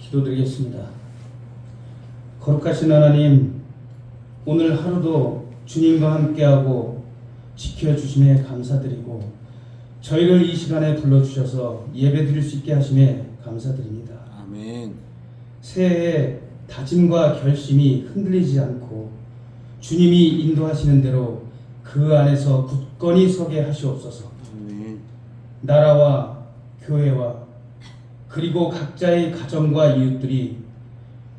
기도드리겠습니다. 거룩하신 하나님, 오늘 하루도 주님과 함께하고 지켜주심에 감사드리고 저희를 이 시간에 불러주셔서 예배드릴 수 있게 하심에 감사드립니다. 아멘. 새해에 다짐과 결심이 흔들리지 않고 주님이 인도하시는 대로 그 안에서 굳건히 서게 하시옵소서. 아멘. 나라와 교회와 그리고 각자의 가정과 이웃들이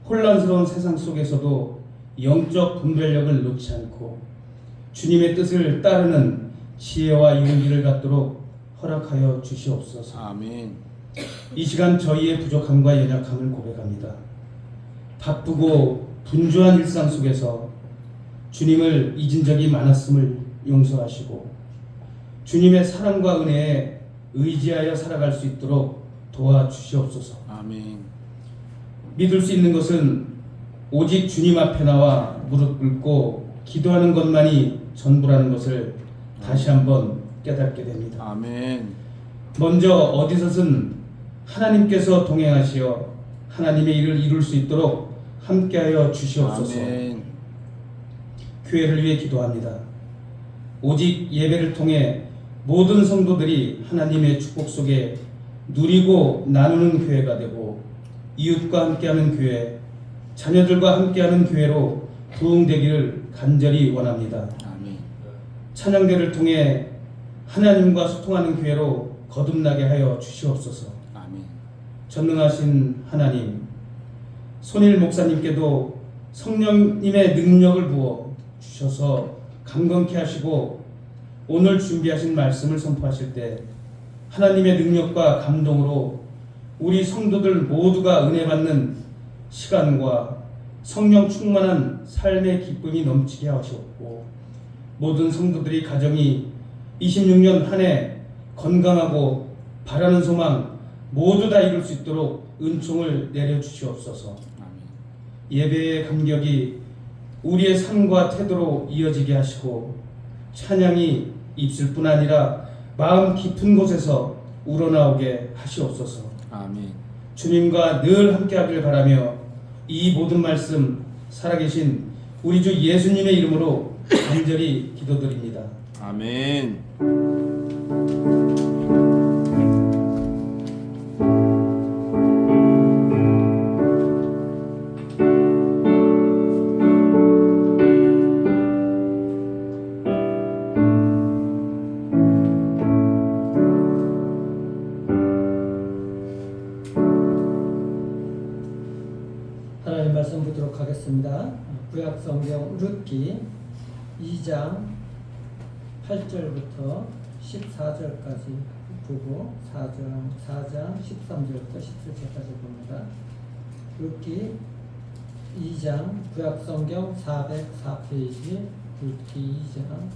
혼란스러운 세상 속에서도 영적 분별력을 놓지 않고 주님의 뜻을 따르는 지혜와 용기를 갖도록 허락하여 주시옵소서. 아멘. 이 시간 저희의 부족함과 연약함을 고백합니다. 바쁘고 분주한 일상 속에서 주님을 잊은 적이 많았음을 용서하시고 주님의 사랑과 은혜에 의지하여 살아갈 수 있도록 도와주시옵소서. 아멘. 믿을 수 있는 것은 오직 주님 앞에 나와 무릎 꿇고 기도하는 것만이 전부라는 것을 다시 한번 깨닫게 됩니다. 아멘. 먼저 어디서든 하나님께서 동행하시어 하나님의 일을 이룰 수 있도록 함께하여 주시옵소서. 아멘. 교회를 위해 기도합니다. 오직 예배를 통해 모든 성도들이 하나님의 축복 속에 누리고 나누는 교회가 되고 이웃과 함께하는 교회, 자녀들과 함께하는 교회로 부흥되기를 간절히 원합니다. 아멘. 찬양대를 통해 하나님과 소통하는 교회로 거듭나게 하여 주시옵소서. 아멘. 전능하신 하나님, 손일 목사님께도 성령님의 능력을 부어 주셔서 강건케 하시고 오늘 준비하신 말씀을 선포하실 때 하나님의 능력과 감동으로 우리 성도들 모두가 은혜 받는 시간과 성령 충만한 삶의 기쁨이 넘치게 하시옵고 모든 성도들이 가정이 26년 한 해 건강하고 바라는 소망 모두 다 이룰 수 있도록 은총을 내려주시옵소서. 아멘. 예배의 감격이 우리의 삶과 태도로 이어지게 하시고 찬양이 입술뿐 아니라 마음 깊은 곳에서 우러나오게 하시옵소서. 아멘. 주님과 늘 함께하길 바라며 이 모든 말씀 살아계신 우리 주 예수님의 이름으로 간절히 기도드립니다. 아멘. 하나님 말씀 보도록 하겠습니다. 구약 성경 룻기 2장 8절부터 14절까지 보고 4장 13절부터 17절까지 봅니다. 룻기 2장 구약 성경 404페이지 룻기 2장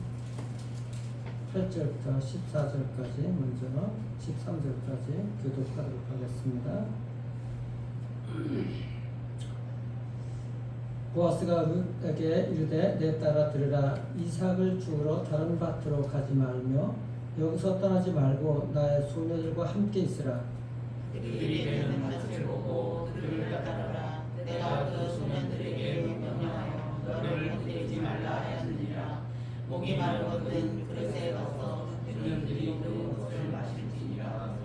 8절부터 14절까지 먼저 13절까지 교독하도록 하겠습니다. 보아스가 룻에게 이르되 내 딸아 들으라. 이삭을 주우러 다른 밭으로 가지 말며 여기서 떠나지 말고 나의 소녀들과 함께 있으라. 그들이 되는 밭을 보고 그들을 따르라. 내가 그 소년들에게 명령하여 너를 건드리지 말라 하였느니라. 목이 마르거든 그릇에 넣어서 소년들이 그 것을 마실지니라.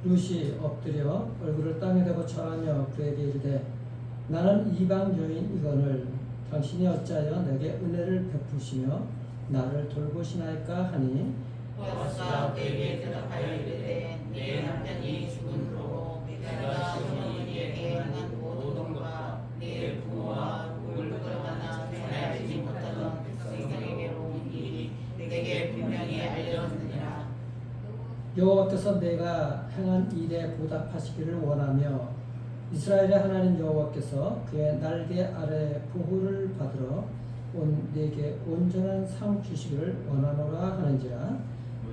룻이 엎드려 얼굴을 땅에 대고 절하며 그에게 이르되 나는 이방 여인이거늘 당신이 어찌하여 내게 은혜를 베푸시며 나를 돌보시나이까 하니 보아스가 그에게 대답하여 이르되 내 남편이 죽은 후로 내가 소년에게 행한 모든과 내 부모와 울고 떠나 전하지 못하던 백성에게로 온 일이 내게 분명히 알려졌느니라. 여호와께서 내가 행한 일에 보답하시기를 원하며 이스라엘의 하나님 여호와께서 그의 날개 아래 보호를 받으러 온 내게 온전한 상 주시기를 원하노라 하는지라.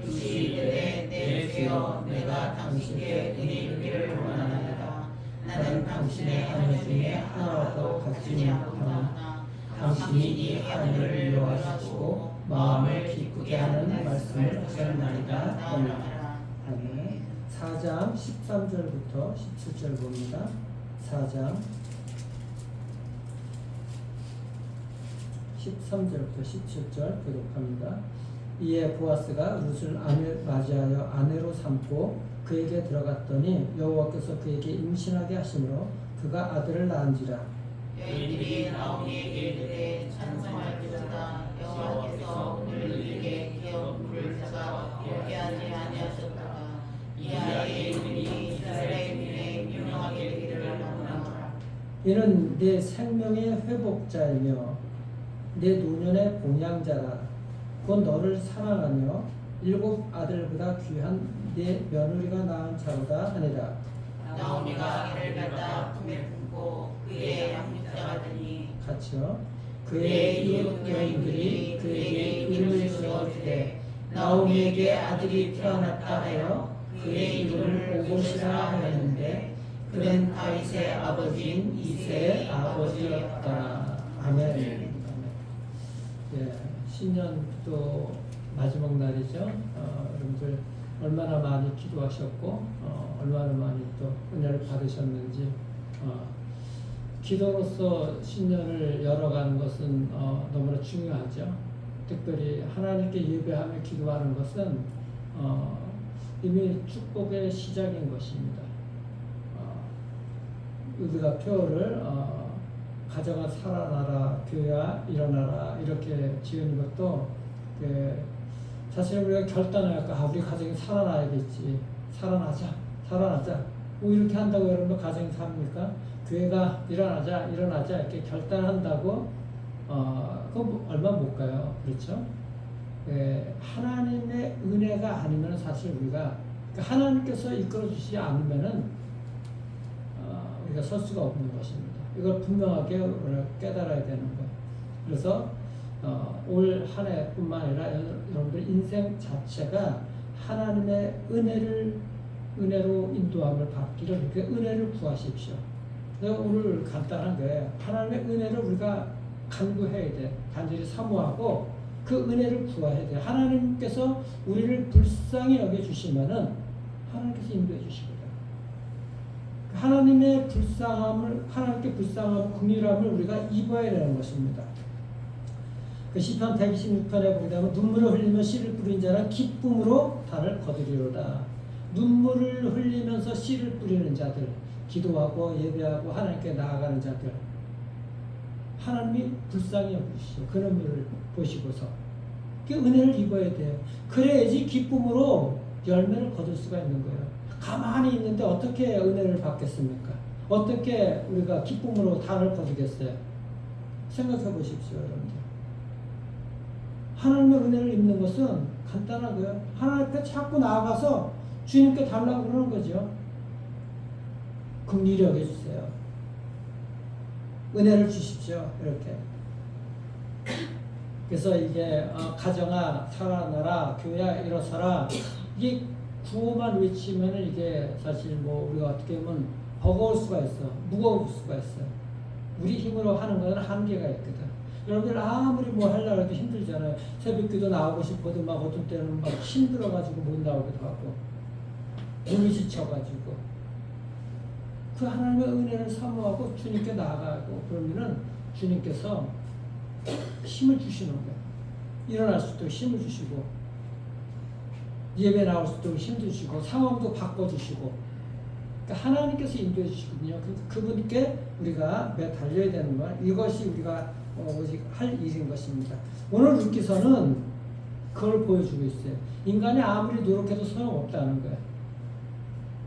룻이 이르되 내 주여 내가 당신께 은혜 이르기를 원하나이다. 나는 당신의 하늘 중에 하나라도 갖지 못하나 당신이 이 하늘을 미워하시고 마음을 기쁘게 하는 말씀을 하셨나이다. 아멘. 4장 13절 13절부터 17절 봅니다. 4장 13절부터 17절 교독합니다. 이에 보아스가 룻을 맞이하여 아내로 삼고 그에게 들어갔더니 여호와께서 그에게 임신하게 하심으로 그가 아들을 낳은지라. 여인들이 나오미에게 이르되 찬송할지어다. 여호와께서 오늘 우리에게 기업 부를 자가 없게 하지 아니하셨다. 이 아이의 이름이 이스라엘인의 유명하게 되기를 원하노라. 이는 내 생명의 회복자이며 내 노년의 봉양자라. 곧 너를 사랑하며 7 아들보다 귀한 내 며느리가 낳은 자로다 하니라. 나오미가 아기를 갖다 품에 품고 그의 양육자가 되니 같이요. 그의 이웃 여인들이 그에게 이름을 지어주되 나오미에게 아들이 태어났다 하여 그의 이름을 오봇이라 하였는데 그는 다윗의 아버지인 이새의 아버지였다. 아멘. 예, 신년도 마지막 날이죠. 여러분들 얼마나 많이 기도하셨고 얼마나 많이 또 은혜를 받으셨는지 기도로서 신년을 열어가는 것은 너무나 중요하죠. 특별히 하나님께 예배하며 기도하는 것은 이미 축복의 시작인 것입니다. 우리가 표어를 가정아 살아나라, 교회야 일어나라 이렇게 지은 것도 사실 우리가 결단해야 우리 가정이 살아나야겠지, 살아나자 뭐 이렇게 한다고 여러분 가정이 삽니까? 교회가 일어나자 이렇게 결단한다고 그거 얼마 못 가요. 그렇죠? 하나님의 은혜가 아니면 사실 우리가 하나님께서 이끌어 주시지 않으면은 우리가 설 수가 없는 것입니다. 이걸 분명하게 깨달아야 되는 거예요. 그래서 올 한 해뿐만 아니라 여러분들 인생 자체가 하나님의 은혜로 인도함을 받기를 그렇게 은혜를 구하십시오. 오늘 간단한 거예요. 하나님의 은혜를 우리가 간구해야 돼. 간절히 사모하고 그 은혜를 구해야 돼. 하나님께서 우리를 불쌍히 여겨주시면은 하나님께서 인도해 주시거든. 하나님의 불쌍함을, 하나님께 불쌍함, 긍휼함을 우리가 입어야 되는 것입니다. 그 시편 126편에 보게 되면 눈물을 흘리며 씨를 뿌린 자는 기쁨으로 달을 거두리로다. 눈물을 흘리면서 씨를 뿌리는 자들, 기도하고 예배하고 하나님께 나아가는 자들, 하나님이 불쌍히 여기시죠. 그 눈물을 보시고서 그 은혜를 입어야 돼요. 그래야지 기쁨으로 열매를 거둘 수가 있는 거예요. 가만히 있는데 어떻게 은혜를 받겠습니까? 어떻게 우리가 기쁨으로 달을 거두겠어요? 생각해 보십시오, 여러분들. 하나님의 은혜를 입는 것은 간단하고요. 하나님 앞에 자꾸 나아가서 주님께 달라고 그러는 거죠. 긍휼히 여겨주세요. 은혜를 주십시오. 이렇게. 그래서 이게 가정아 살아나라, 교회야 일어서라, 이게 구호만 외치면은 이게 사실 뭐 우리가 어떻게 보면 버거울 수가 있어, 무거울 수가 있어. 우리 힘으로 하는 거는 한계가 있거든. 여러분들 아무리 뭐 하려고 해도 힘들잖아요. 새벽기도 나오고 싶어도 막 어떤 때는 막 힘들어가지고 못 나오기도 하고 몸이 지쳐가지고 그 하나님의 은혜를 사모하고 주님께 나아가고 그러면은 주님께서 힘을 주시는 거예요. 일어날 수 있도록 힘을 주시고 예배 나올 수 있도록 힘 주시고 상황도 바꿔주시고 그러니까 하나님께서 인도해 주시거든요. 그분께 우리가 달려야 되는 것, 이것이 우리가 오직 할 일인 것입니다. 오늘 룻기서는 그걸 보여주고 있어요. 인간이 아무리 노력해도 소용없다는 거예요.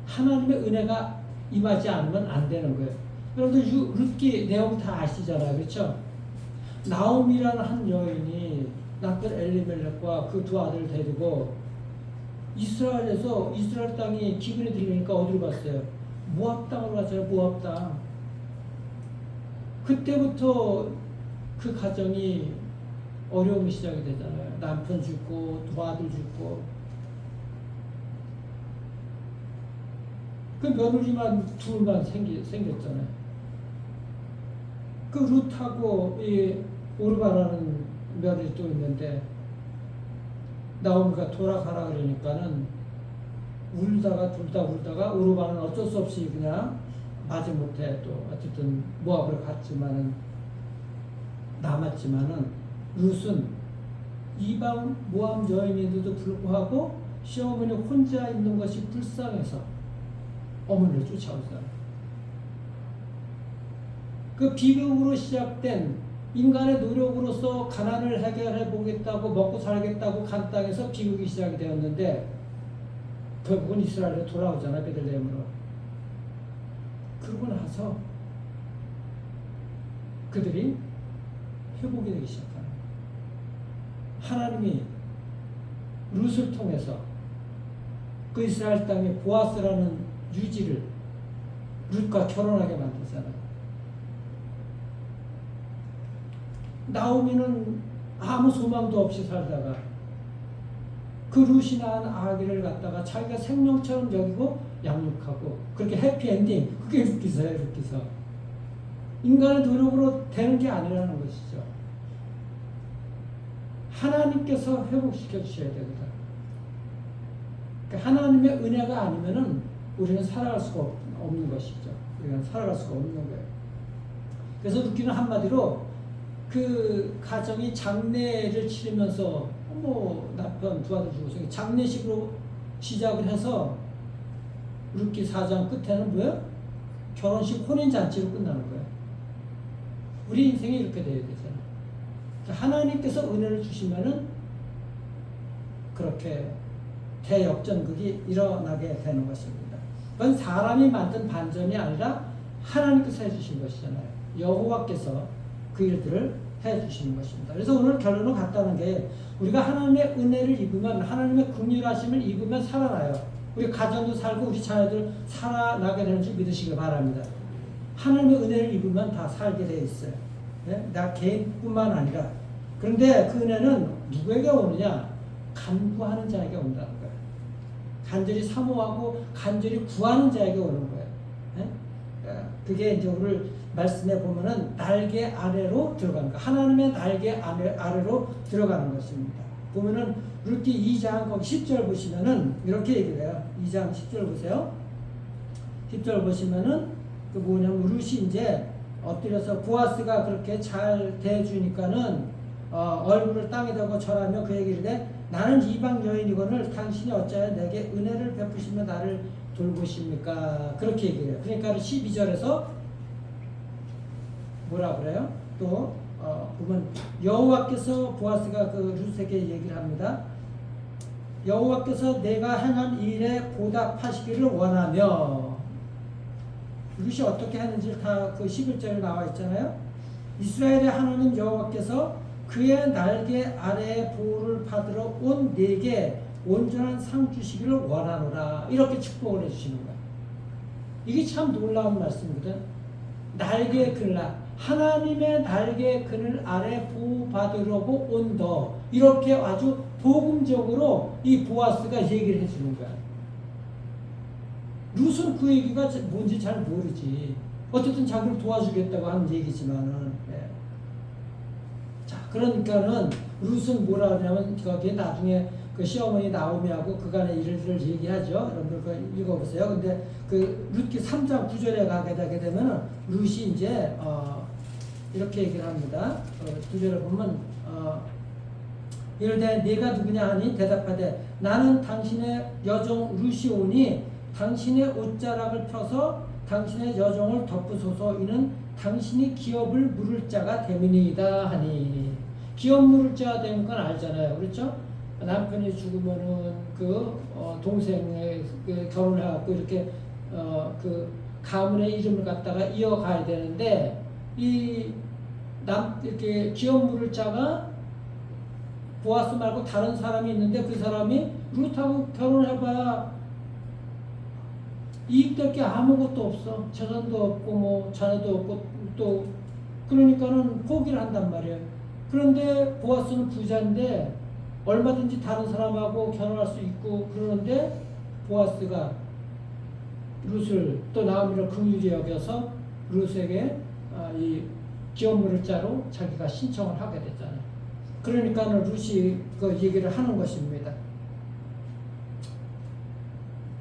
하나님의 은혜가 임하지 않으면 안 되는 거예요. 여러분들 룻기 내용 다 아시잖아요. 그렇죠? 나오미라는 한 여인이 남편 엘리멜렉과 그 두 아들을 데리고 이스라엘에서 이스라엘 땅이 기근이 들리니까 어디로 갔어요? 모압 땅으로 갔어요. 모압 땅. 그때부터 그 가정이 어려움이 시작이 되잖아요. 남편 죽고 두 아들 죽고 그 며느리만 둘만 생겼잖아요. 그 룻하고 이 오르바라는 며느리 또 있는데 나오미가 돌아가라 그러니까는 울다가 오르반은 어쩔 수 없이 그냥 마지못해 또 어쨌든 모압으로 갔지만은 남았지만은 룻은 이방 모압 여인인데도 불구하고 시어머니 혼자 있는 것이 불쌍해서 어머니를 쫓아오잖아요. 그 비극으로 시작된 인간의 노력으로서 가난을 해결해 보겠다고 먹고 살겠다고 간 땅에서 비극이 시작이 되었는데 결국은 이스라엘에 돌아오잖아요. 베들레헴으로. 그러고 나서 그들이 회복이 되기 시작합니다. 하나님이 룻을 통해서 그 이스라엘 땅에 보아스라는 유지를 룻과 결혼하게 만들잖아요. 나오미는 아무 소망도 없이 살다가 그 룻이 낳은 아기를 갖다가 자기가 생명처럼 여기고 양육하고 그렇게 해피엔딩, 그게 룻기서예요. 룻기서. 인간의 노력으로 되는 게 아니라는 것이죠. 하나님께서 회복시켜 주셔야 되거든. 그러니까 하나님의 은혜가 아니면은 우리는 살아갈 수가 없는 것이죠. 우리는 살아갈 수가 없는 거예요. 그래서 룻기는 한마디로 그 가정이 장례를 치르면서 뭐 남편 두 아들 죽어서 장례식으로 시작을 해서 룻기 4장 끝에는 뭐예요? 결혼식 혼인잔치로 끝나는 거예요. 우리 인생이 이렇게 돼야 되잖아요. 하나님께서 은혜를 주시면은 그렇게 대역전극이 일어나게 되는 것입니다. 그건 사람이 만든 반전이 아니라 하나님께서 해주신 것이잖아요. 여호와께서 그 일들을 해주시는 것입니다. 그래서 오늘 결론은 같다는 게 우리가 하나님의 은혜를 입으면 하나님의 긍휼하심을 입으면 살아나요. 우리 가정도 살고 우리 자녀들 살아나게 되는 줄 믿으시길 바랍니다. 하나님의 은혜를 입으면 다 살게 되어 있어요. 네? 나 개인뿐만 아니라. 그런데 그 은혜는 누구에게 오느냐? 간구하는 자에게 온다는 거예요. 간절히 사모하고 간절히 구하는 자에게 오는 거예요. 네? 그게 이제 오늘 말씀에 보면은 날개 아래로 들어가는 거. 하나님의 날개 아래로 들어가는 것입니다. 보면은 룻기 2장 거기 10절 보시면은 이렇게 얘기를 해요. 2장 10절 보세요. 10절 보시면은 그 뭐냐면 룻이 이제 엎드려서 보아스가 그렇게 잘 대해주니까는 얼굴을 땅에 대고 절하며 그 얘기를 해. 나는 이방 여인이거늘 당신이 어찌하여 내게 은혜를 베푸시며 나를 돌보십니까? 그렇게 얘기해요. 그러니까 12절에서 뭐라 그래요? 또 보면 여호와께서 보아스가 그 룻에게 얘기를 합니다. 여호와께서 내가 행한 일에 보답하시기를 원하며 룻이 어떻게 하는지 다 그 11절에 나와 있잖아요. 이스라엘의 하나님 여호와께서 그의 날개 아래의 보호를 받으러 온 내게 온전한 상 주시기를 원하노라. 이렇게 축복을 해주시는 거야. 이게 참 놀라운 말씀이거든. 날개의 그늘, 하나님의 날개의 그늘 아래 보호받으려고 온 너. 이렇게 아주 복음적으로 이 보아스가 얘기를 해주는 거야. 룻은 그 얘기가 뭔지 잘 모르지. 어쨌든 자기를 도와주겠다고 하는 얘기지만은. 예. 자, 그러니까는 룻은 뭐라 하냐면 거기에 나중에 그 시어머니 나오미하고 그간의 일들을 얘기하죠. 여러분들 그거 읽어보세요. 근데 그 룻기 3장 9절에 가게 되게 되면은 룻이 이제 이렇게 얘기를 합니다. 9절에 보면 이르되 네가 누구냐 하니 대답하되 나는 당신의 여종 룻이 오니 당신의 옷자락을 펴서 당신의 여종을 덮으소서. 이는 당신이 기업을 물을 자가 됨이니이다 하니. 기업 물을 자가 되는 건 알잖아요. 그렇죠? 남편이 죽으면은 그 동생의 결혼을 해갖고 이렇게 그 가문의 이름을 갖다가 이어가야 되는데 이렇게 기업 물을 자가 보아스 말고 다른 사람이 있는데 그 사람이 룻하고 결혼을 해봐야 이익될 게 아무것도 없어. 재산도 없고 뭐 자녀도 없고 또 그러니까는 포기를 한단 말이에요. 그런데 보아스는 부자인데 얼마든지 다른 사람하고 결혼할 수 있고 그러는데 보아스가 룻을 또 나오미를 긍휼히 여겨서 룻에게 이 기업 물을 자로 자기가 신청을 하게 됐잖아요. 그러니까는 룻이 그 얘기를 하는 것입니다.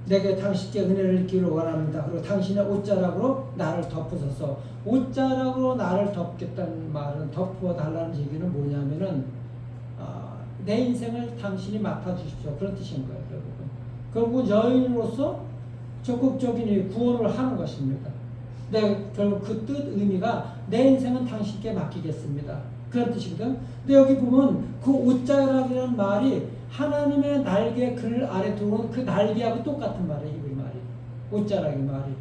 내게 당신께 은혜를 입기를 원합니다. 그리고 당신의 옷자락으로 나를 덮으소서. 옷자락으로 나를 덮겠다는 말은 덮어달라는 얘기는 뭐냐면은 내 인생을 당신이 맡아주십시오. 그런 뜻인 거예요. 결국은 여인으로서 적극적인 구원을 하는 것입니다. 결국 그 뜻 의미가 내 인생은 당신께 맡기겠습니다. 그런 뜻이거든. 근데 여기 보면 그 옷자락이라는 말이 하나님의 날개 그늘 아래 들어온 그 날개하고 똑같은 말이에요. 이 말이. 옷자락의 말이.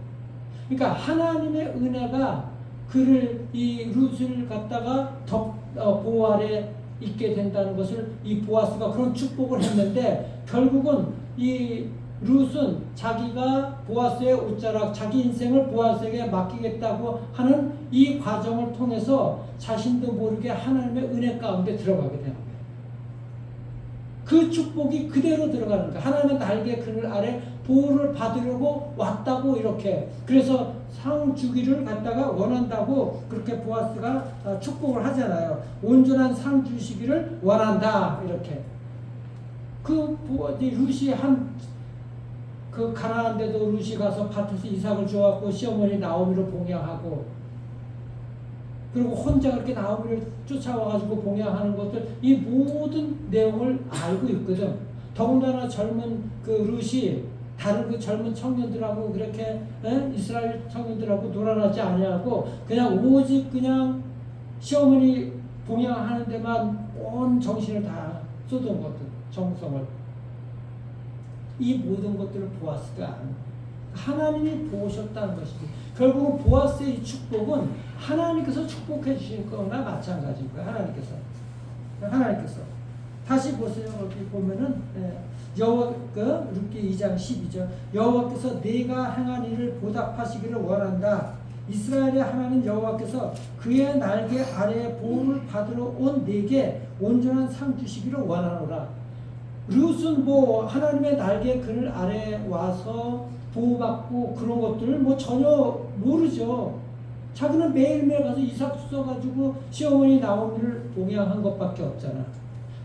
그러니까 하나님의 은혜가 그를 이 룻을 갖다가 보호 아래 있게 된다는 것을 이 보아스가 그런 축복을 했는데 결국은 이 룻은 자기가 보아스의 옷자락, 자기 인생을 보아스에게 맡기겠다고 하는 이 과정을 통해서 자신도 모르게 하나님의 은혜 가운데 들어가게 되는 거예요. 그 축복이 그대로 들어가는 거예요. 하나님의 날개 그늘 아래 보호를 받으려고 왔다고 이렇게. 그래서 상 주기를 갖다가 원한다고 그렇게 보아스가 축복을 하잖아요. 온전한 상 주시기를 원한다 이렇게. 룻이 그 가난한데도 룻이 가서 밭에서 이삭을 주었고 시어머니 나오미를 봉양하고 그리고 혼자 그렇게 나오미를 쫓아와가지고 봉양하는 것들 이 모든 내용을 알고 있거든. 더군다나 젊은 그 룻이 다른 그 젊은 청년들하고 그렇게 이스라엘 청년들하고 놀아나지 아니하고 그냥 오직 그냥 시어머니 봉양하는 데만 온 정신을 다 쏟은 것들 정성을 이 모든 것들을 보아스가 하나님이 보셨다는 것이지. 결국은 보아스의 이 축복은 하나님께서 축복해 주신 거나 마찬가지인 거예요. 하나님께서 다시 보세요. 여기 보면은 룻기 2장 12절 여호와께서 내가 행한 일을 보답하시기를 원한다. 이스라엘의 하나님 여호와께서 그의 날개 아래에 보호를 받으러 온 내게 온전한 상 주시기를 원하노라. 룻은 하나님의 날개 그늘 아래에 와서 보호받고 그런 것들을 전혀 모르죠. 자기는 매일매일 가서 이삭 써가지고 시어머니 나오미를 봉양한 것밖에 없잖아.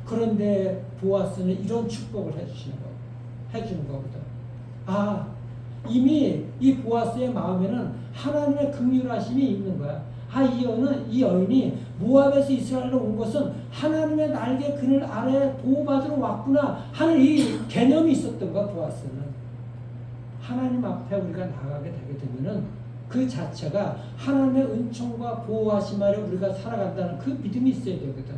그런데 보아스는 이런 축복을 해주는 거거든. 이미 이 보아스의 마음에는 하나님의 긍휼하심이 있는 거야. 이 여인이 모압에서 이스라엘로 온 것은 하나님의 날개 그늘 아래 보호받으러 왔구나 하는 이 개념이 있었던 거야. 보아스는 하나님 앞에 우리가 나가게 되게 되면은 그 자체가 하나님의 은총과 보호하심 아래 우리가 살아간다는 그 믿음이 있어야 되거든.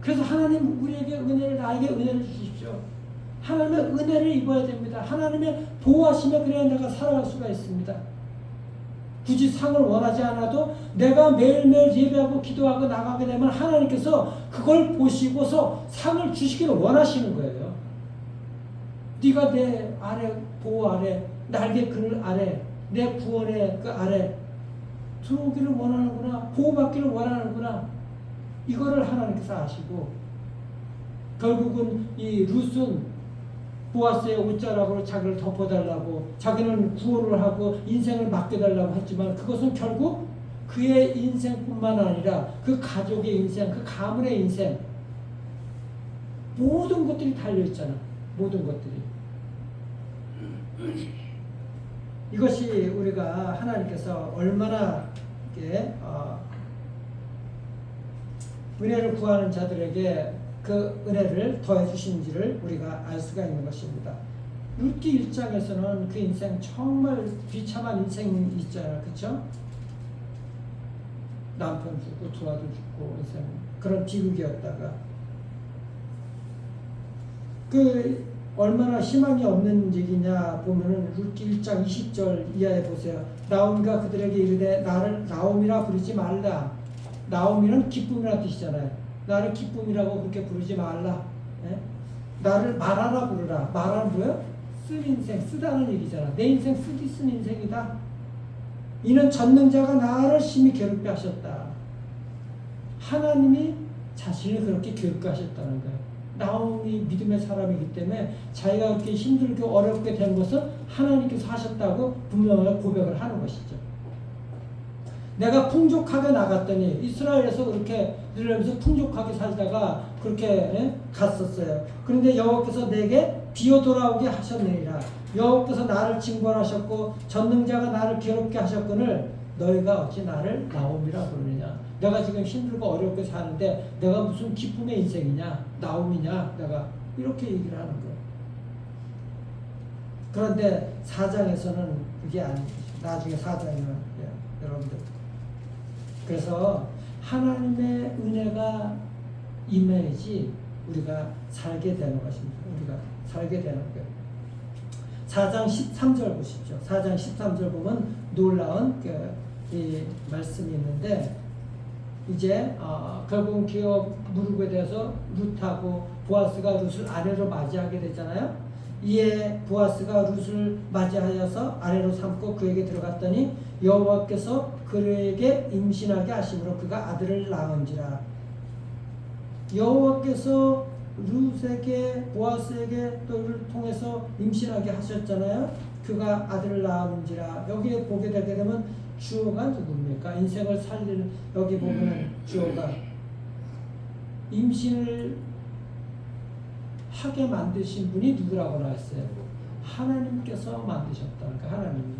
그래서 하나님 우리에게 나에게 은혜를 주십시오. 하나님의 은혜를 입어야 됩니다. 하나님의 보호하심에 그래야 내가 살아갈 수가 있습니다. 굳이 상을 원하지 않아도 내가 매일매일 예배하고 기도하고 나가게 되면 하나님께서 그걸 보시고서 상을 주시기를 원하시는 거예요. 네가 내 아래 보호 아래 날개 그늘 아래 내 구원의 그 아래 들어오기를 원하는구나. 보호받기를 원하는구나. 이거를 하나님께서 아시고 결국은 이 룻은 보아스의 옷자락으로 자기를 덮어달라고 자기는 구원을 하고 인생을 맡겨달라고 했지만 그것은 결국 그의 인생뿐만 아니라 그 가족의 인생, 그 가문의 인생 모든 것들이 달려있잖아. 모든 것들이. 이것이 우리가 하나님께서 얼마나 은혜를 구하는 자들에게 그 은혜를 더해 주신지를 우리가 알 수가 있는 것입니다. 룻기 1장에서는 그 인생 정말 비참한 인생이 있잖아요. 그렇죠? 남편 죽고 두 아들 죽고 인생 그런 비극이었다가 그 얼마나 희망이 없는 얘기냐 보면은 룻기 1장 20절 이하에 보세요. 나오미가 그들에게 이르되 나를 나오미라 부르지 말라. 나오미는 기쁨이라는 뜻이잖아요. 나를 기쁨이라고 그렇게 부르지 말라. 나를 말하라 부르라. 말하는 뭐예요? 쓴 인생, 쓰다는 얘기잖아. 내 인생 쓴 인생이다. 이는 전능자가 나를 심히 괴롭게 하셨다. 하나님이 자신을 그렇게 괴롭게 하셨다는 거예요. 나오미 믿음의 사람이기 때문에 자기가 그렇게 힘들게 어렵게 된 것은 하나님께서 하셨다고 분명하게 고백을 하는 것이죠. 내가 풍족하게 나갔더니 이스라엘에서 그렇게 이러면서 풍족하게 살다가 그렇게 갔었어요. 그런데 여호와께서 내게 비어 돌아오게 하셨느니라. 여호와께서 나를 징벌하셨고 전능자가 나를 괴롭게 하셨거늘 너희가 어찌 나를 나옴이라 부르느냐. 내가 지금 힘들고 어렵게 사는데 내가 무슨 기쁨의 인생이냐, 나옴이냐, 내가 이렇게 얘기를 하는 거예요. 그런데 4장에서는 그게 아니죠. 나중에 4장에는 여러분들. 그래서 하나님의 은혜가 임해야지 우리가 살게 되는 것입니다. 우리가 살게 되는 거예요. 4장 13절 보십시오. 4장 13절 보면 놀라운 이 말씀이 있는데 이제 결국은 기업 무릎에 대해서 룻하고 보아스가 룻을 아내로 맞이하게 되잖아요. 이에 보아스가 룻을 맞이하여서 아내로 삼고 그에게 들어갔더니 여호와께서 그에게 임신하게 하심으로 그가 아들을 낳은지라. 여호와께서 룻에게 보아스에게 또를 통해서 임신하게 하셨잖아요. 그가 아들을 낳은지라. 여기에 보게 되게 되면 주어가 누굽니까? 인생을 살리는 여기 보면 주어가 임신을 하게 만드신 분이 누구라고 나왔어요? 하나님께서 만드셨다. 그러니까 하나님이.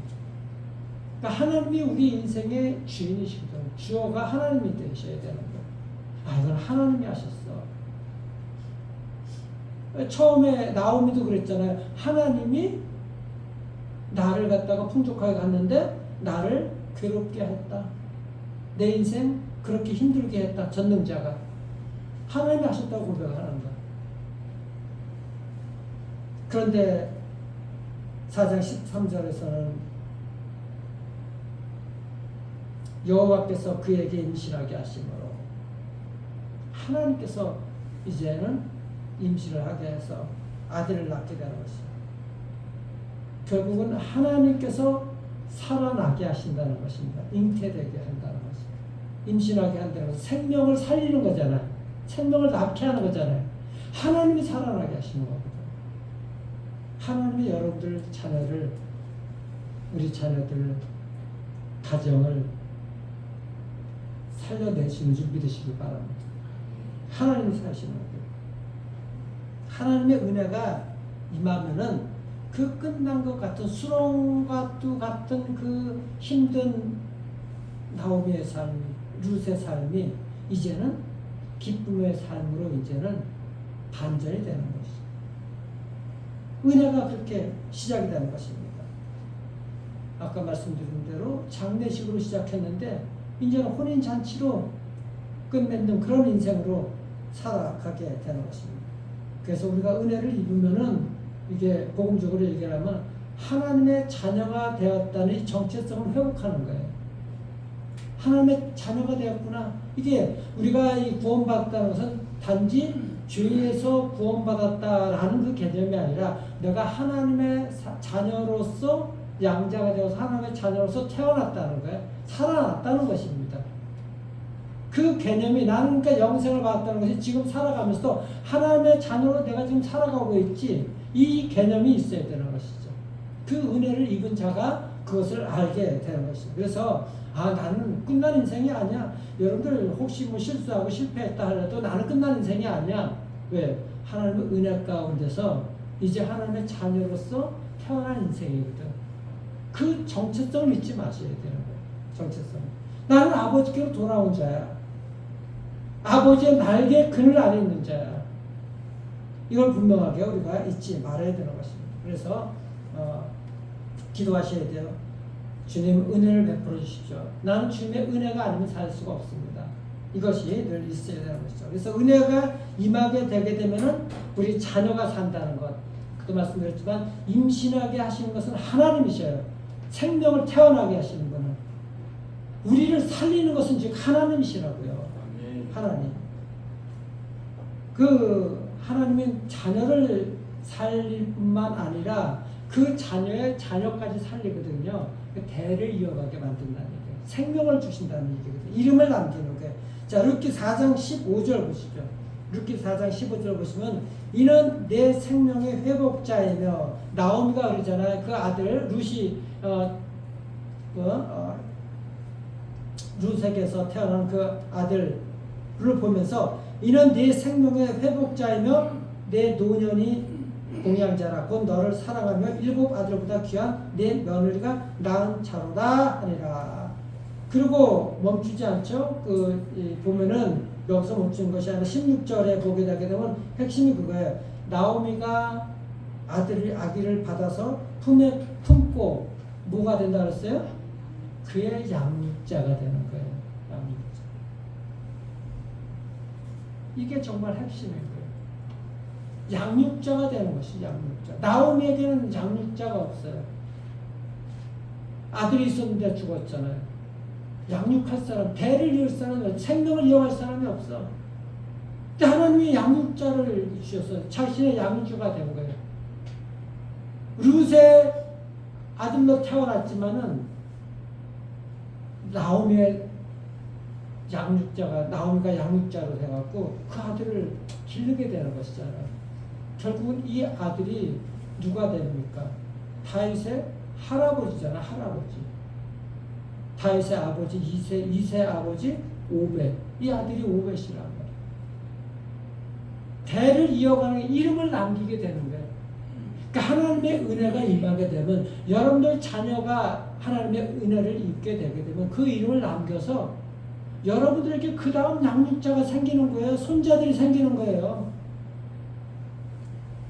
그러니까 하나님이 우리 인생의 주인이시거든. 주어가 하나님이 되셔야 되는 거예요. 이건 하나님이 하셨어. 처음에 나오미도 그랬잖아요. 하나님이 나를 갖다가 풍족하게 갔는데 나를 괴롭게 했다. 내 인생 그렇게 힘들게 했다. 전능자가. 하나님이 하셨다고 고백하는 거야. 그런데 4장 13절에서는 여호와께서 그에게 임신하게 하심으로 하나님께서 이제는 임신을 하게 해서 아들을 낳게 되는 것이죠. 결국은 하나님께서 살아나게 하신다는 것입니다. 잉태되게 한다는 것입니다. 임신하게 한다는 것은 생명을 살리는 거잖아요. 생명을 낳게 하는 거잖아요. 하나님이 살아나게 하시는 거거든요. 하나님이 여러분들 자녀를, 우리 자녀들 가정을 살려내시는 줄 믿으시기 바랍니다. 하나님이 사시는 거예요. 하나님의 은혜가 임하면은 그 끝난 것 같은 수렁과 같은 그 힘든 나오미의 삶이, 룻의 삶이 이제는 기쁨의 삶으로 이제는 반전이 되는 것이죠. 은혜가 그렇게 시작이 되는 것입니다. 아까 말씀드린 대로 장례식으로 시작했는데 이제는 혼인잔치로 끝맺는 그런 인생으로 살아가게 되는 것입니다. 그래서 우리가 은혜를 입으면은 이게 복음적으로 얘기하면 하나님의 자녀가 되었다는 이 정체성을 회복하는 거예요. 하나님의 자녀가 되었구나. 이게 우리가 이 구원받았다는 것은 단지 죄에서 구원받았다라는 그 개념이 아니라 내가 하나님의 자녀로서 양자가 되어서 하나님의 자녀로서 태어났다는 거예요. 살아났다는 것입니다. 그 개념이 나는 그러니까 영생을 받았다는 것이 지금 살아가면서도 하나님의 자녀로 내가 지금 살아가고 있지, 이 개념이 있어야 되는 것이죠. 그 은혜를 입은 자가 그것을 알게 되는 것입니다. 그래서 나는 끝난 인생이 아니야. 여러분들 혹시 뭐 실수하고 실패했다 하더라도 나는 끝난 인생이 아니야. 왜? 하나님의 은혜 가운데서 이제 하나님의 자녀로서 태어난 인생이거든. 그 정체성을 잊지 마셔야 되는 거예요. 정체성. 나는 아버지께로 돌아온 자야. 아버지의 날개 그늘 안에 있는 자야. 이걸 분명하게 우리가 잊지 말아야 되는 것입니다. 그래서 기도하셔야 돼요. 주님 은혜를 베풀어 주십시오. 나는 주님의 은혜가 아니면 살 수가 없습니다. 이것이 늘 있어야 되는 것이죠. 그래서 은혜가 임하게 되게 되면은 우리 자녀가 산다는 것. 그도 말씀드렸지만 임신하게 하시는 것은 하나님이셔요. 생명을 태어나게 하시는 분은. 우리를 살리는 것은 즉 하나님이시라고요. 하나님. 그 하나님은 자녀를 살릴 뿐만 아니라 그 자녀의 자녀까지 살리거든요. 그 대를 이어가게 만든다는 얘기예요. 생명을 주신다는 얘기거든요. 이름을 남기는 거예요. 자, 룻기 4장 15절 보시죠. 룻기 4장 15절 보시면 이는 내 생명의 회복자이며 나오미가 그러잖아요. 그 아들 룻이 루색에서 태어난 그 아들을 보면서 이는 네 생명의 회복자이며 내 노년이 공양자라 곧 너를 사랑하며 일곱 아들보다 귀한 내 며느리가 낳은 자로다 하니라. 그리고 멈추지 않죠. 보면은 여기서 멈춘 것이 아니라 16절에 보게 되게 되면 핵심이 그거예요. 나오미가 아기를 받아서 품에 품고 뭐가 된다 그랬어요? 그의 양육자가 되는 거예요. 양육자. 이게 정말 핵심인 거예요. 양육자가 되는 것이 양육자. 나오미에게는 양육자가 없어요. 아들이 있었는데 죽었잖아요. 양육할 사람, 대를 이을 사람이, 생명을 이어갈 사람이 없어. 근데 하나님이 양육자를 주셔서 자신의 양육주가 된 거예요. 룻의 아들로 태어났지만은 나오미가 양육자로 돼갖고 그 아들을 기르게 되는 것이잖아요. 결국은 이 아들이 누가 됩니까? 다윗의 할아버지잖아, 할아버지. 다윗의 아버지 이세 아버지 오벳. 이 아들이 오벳이란 말이에요. 대를 이어가는 이름을 남기게 되는 거예요. 그러니까 하나님의 은혜가 임하게 되면 여러분들 자녀가 하나님의 은혜를 입게 되게 되면 그 이름을 남겨서 여러분들에게 그 다음 양육자가 생기는 거예요. 손자들이 생기는 거예요.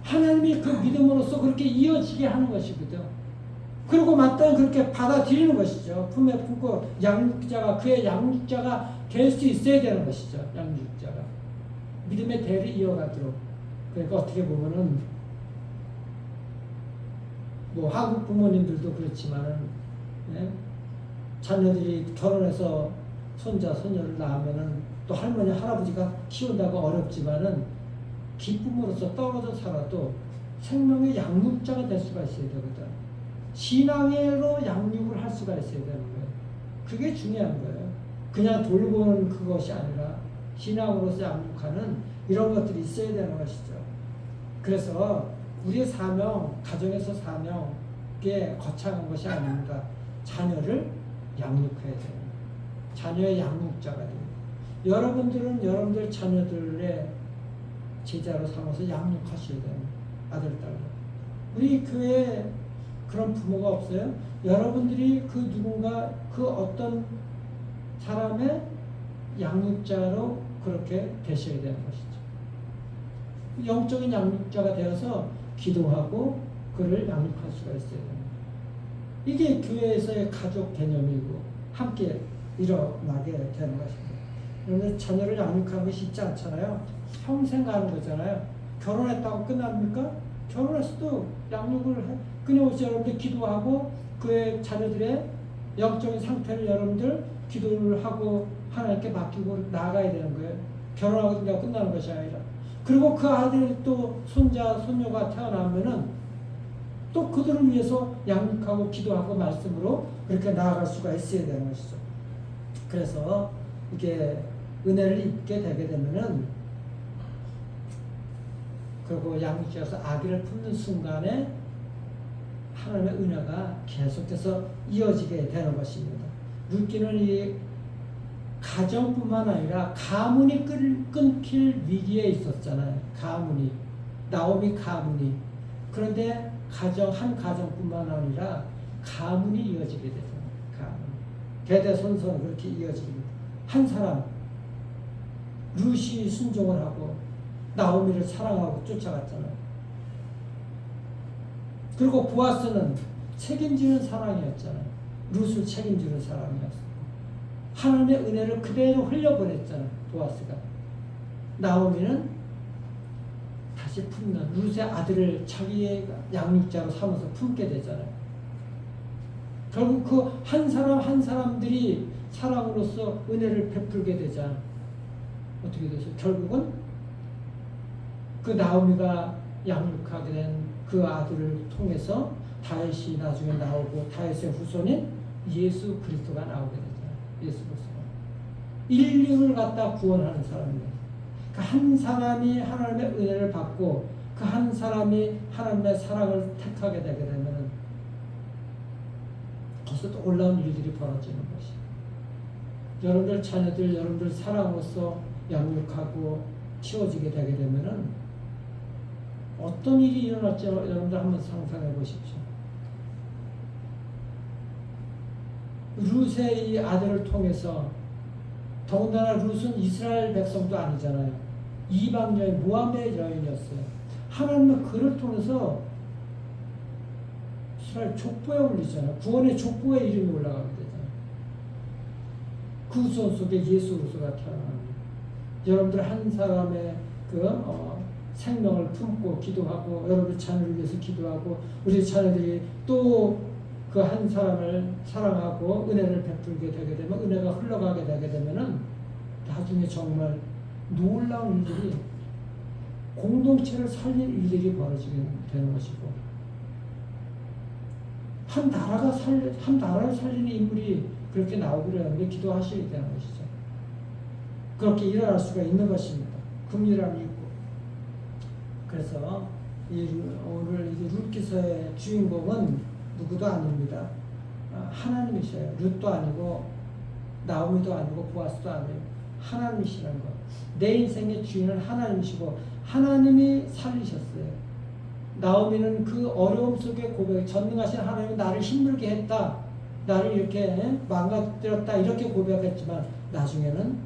하나님이 그 믿음으로써 그렇게 이어지게 하는 것이거든. 그리고 마땅히 그렇게 받아들이는 것이죠. 품에 품고 양육자가 그의 양육자가 될 수 있어야 되는 것이죠. 양육자가 믿음의 대를 이어가도록. 그러니까 어떻게 보면은 뭐 한국 부모님들도 그렇지만은 자녀들이 결혼해서 손자 손녀를 낳으면은 또 할머니 할아버지가 키운다고 어렵지만은 기쁨으로서 떨어져 살아도 생명의 양육자가 될 수가 있어야 되거든. 신앙으로 양육을 할 수가 있어야 되는 거예요. 그게 중요한 거예요. 그냥 돌보는 그것이 아니라 신앙으로서 양육하는 이런 것들이 있어야 되는 것이죠. 그래서 우리의 사명, 가정에서 사명에 거창한 것이 아닙니다. 자녀를 양육해야 돼요. 자녀의 양육자가 돼요. 여러분들은 여러분들 자녀들의 제자로 삼아서 양육하셔야 돼요. 아들, 딸. 우리 교회에 그런 부모가 없어요? 여러분들이 그 누군가 그 어떤 사람의 양육자로 그렇게 되셔야 되는 것이죠. 영적인 양육자가 되어서 기도하고 그를 양육할 수가 있어야 됩니다. 이게 교회에서의 가족 개념이고 함께 일어나게 되는 것입니다. 그런데 자녀를 양육하는 것이 쉽지 않잖아요. 평생 가는 거잖아요. 결혼했다고 끝납니까? 결혼했어도 양육을 끊임없이 여러분들 기도하고 그의 자녀들의 영적인 상태를 여러분들 기도를 하고 하나님께 맡기고 나아가야 되는 거예요. 결혼하고 그냥 끝나는 것이 아니라. 그리고 그 아들이 또 손자, 손녀가 태어나면은 또 그들을 위해서 양육하고 기도하고 말씀으로 그렇게 나아갈 수가 있어야 되는 것이죠. 그래서 이게 은혜를 입게 되게 되면은 그리고 양육자에서 아기를 품는 순간에 하나님의 은혜가 계속해서 이어지게 되는 것입니다. 룻기는 이 가정뿐만 아니라 가문이 끊길 위기에 있었잖아요. 가문이. 나오미 가문이. 그런데 한 가정뿐만 아니라 가문이 이어지게 되잖아요. 가문. 대대손손 그렇게 이어집니다. 한 사람 룻이 순종을 하고 나오미를 사랑하고 쫓아갔잖아요. 그리고 보아스는 책임지는 사랑이었잖아요. 룻을 책임지는 사람이었어요. 하나님의 은혜를 그대로 흘려보냈잖아요. 보아스가. 나오미는 다시 품는 룻의 아들을 자기의 양육자로 삼아서 품게 되잖아요. 결국 그 한 사람 한 사람들이 사랑으로서 은혜를 베풀게 되잖아요. 어떻게 되죠? 결국은 그 나오미가 양육하게 된 그 아들을 통해서 다윗이 나중에 나오고 다윗의 후손인 예수 그리스도가 나오게 되잖아요. 예수 그리스도가 인류를 갖다 구원하는 사람입니다. 그 한 사람이 하나님의 은혜를 받고 그 한 사람이 하나님의 사랑을 택하게 되게 되면은 거기서 또 놀라운 일들이 벌어지는 것이. 여러분들 자녀들 여러분들 사랑으로서 양육하고 키워지게 되게 되면은 어떤 일이 일어날지 여러분들 한번 상상해 보십시오. 룻의 이 아들을 통해서 더군다나 룻은 이스라엘 백성도 아니잖아요. 이방 여인, 모함의 여인이었어요. 하나님은 그를 통해서 이스라엘 족보에 올리잖아요. 구원의 족보에 이름이 올라가게 되잖아요. 그 후손 속에 예수 그리스도가 태어납니다. 여러분들 한 사람의 생명을 품고 기도하고 여러분의 자녀를 위해서 기도하고 우리 자녀들이 또 그 한 사람을 사랑하고 은혜를 베풀게 되게 되면 은혜가 흘러가게 되게 되면은 나중에 정말 놀라운 일들이 공동체를 살릴 일들이 벌어지게 되는 것이고 한 나라를 살리는 인물이 그렇게 나오기로 하는데 기도하셔야 되는 것이죠. 그렇게 일어날 수가 있는 것입니다. 긍휼함이 있고. 그래서 오늘 룻기서의 주인공은 누구도 아닙니다. 하나님이셔요. 룻도 아니고 나오미도 아니고 보아스도 아니에요. 하나님이시라는 것. 내 인생의 주인은 하나님이시고 하나님이 살리셨어요. 나오미는 그 어려움 속에 고백, 전능하신 하나님이 나를 힘들게 했다. 나를 이렇게 망가뜨렸다. 이렇게 고백했지만 나중에는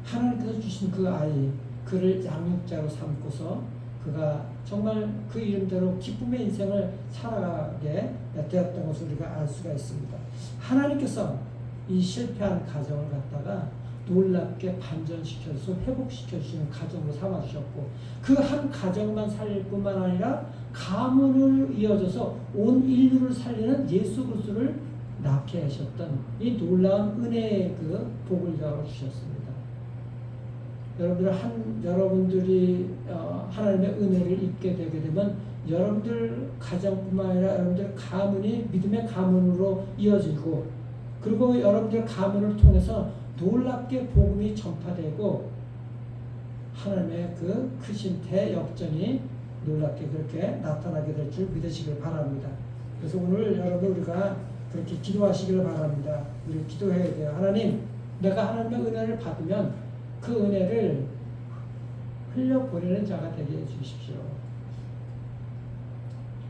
하나님께서 주신 그 아이, 그를 양육자로 삼고서 그가 정말 그 이름대로 기쁨의 인생을 살아가게 되었던 것을 우리가 알 수가 있습니다. 하나님께서 이 실패한 가정을 갖다가 놀랍게 반전시켜서 회복시켜주시는 가정으로 삼아주셨고 그 한 가정만 살릴 뿐만 아니라 가문을 이어져서 온 인류를 살리는 예수 그리스도를 낳게 하셨던 이 놀라운 은혜의 그 복을 열어주셨습니다. 여러분들이 하나님의 은혜를 입게 되게 되면 여러분들 가정뿐만 아니라 여러분들 가문이 믿음의 가문으로 이어지고 그리고 여러분들 가문을 통해서 놀랍게 복음이 전파되고 하나님의 그 크신 대역전이 놀랍게 그렇게 나타나게 될 줄 믿으시길 바랍니다. 그래서 오늘 여러분 우리가 그렇게 기도하시기를 바랍니다. 우리 기도해야 돼요. 하나님, 내가 하나님의 은혜를 받으면 그 은혜를 흘려보내는 자가 되게 해주십시오.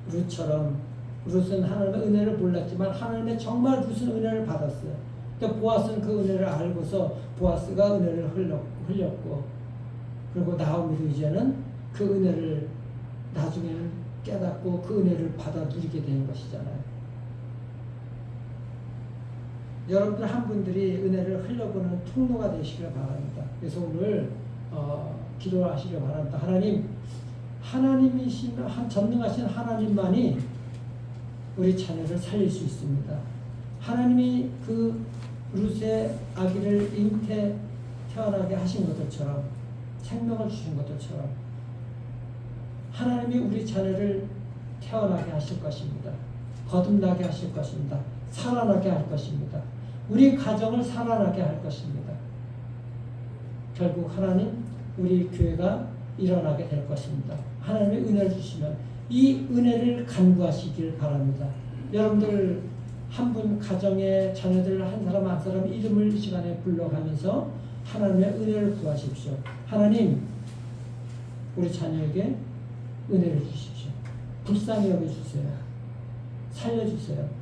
룻처럼 룻은 하나님의 은혜를 몰랐지만 하나님의 정말 룻은 은혜를 받았어요. 근데 보아스는 그 은혜를 알고서 보아스가 은혜를 흘렸고 그리고 나오미도 이제는 그 은혜를 나중에는 깨닫고 그 은혜를 받아 누리게 되는 것이잖아요. 여러분들 한 분들이 은혜를 흘려보는 통로가 되시길 바랍니다. 그래서 오늘 기도하시길 바랍니다. 하나님, 하나님이신 전능하신 하나님만이 우리 자녀를 살릴 수 있습니다. 하나님이 그 룻의 아기를 잉태 태어나게 하신 것들처럼 생명을 주신 것들처럼 하나님이 우리 자녀를 태어나게 하실 것입니다. 거듭나게 하실 것입니다. 살아나게 할 것입니다. 우리 가정을 살아나게 할 것입니다. 결국 하나님, 우리 교회가 일어나게 될 것입니다. 하나님의 은혜를 주시면 이 은혜를 간구하시길 바랍니다. 여러분들 한 분 가정의 자녀들 한 사람 한 사람 이름을 이 시간에 불러가면서 하나님의 은혜를 구하십시오. 하나님, 우리 자녀에게 은혜를 주십시오. 불쌍히 여겨주세요. 살려주세요.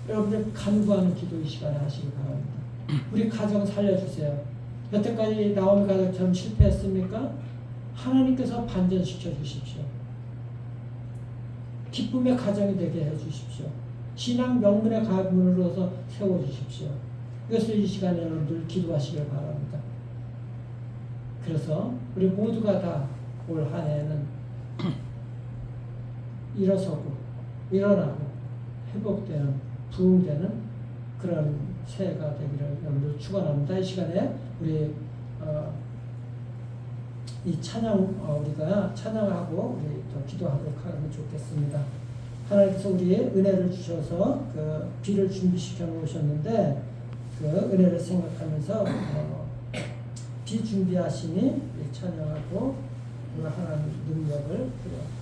여러분들 간구하는 기도 이 시간에 하시기 바랍니다. 우리 가정 살려주세요. 여태까지 나오미 가족처럼 실패했습니까? 하나님께서 반전시켜 주십시오. 기쁨의 가정이 되게 해주십시오. 신앙 명문의 가문으로서 세워주십시오. 이것을 이 시간에 여러분들 기도하시길 바랍니다. 그래서 우리 모두가 다 올 한 해는 일어서고 일어나고 회복되는 부흥되는 그런 새해가 되기를 여러분들 축원합니다. 이 시간에 우리 이 찬양 우리가 찬양하고 우리 또 기도하도록 하면 좋겠습니다. 하나님께서 우리의 은혜를 주셔서 그 비를 준비시켜 놓으셨는데 그 은혜를 생각하면서 비 준비하시니 찬양하고 하나님 능력을 필요합니다.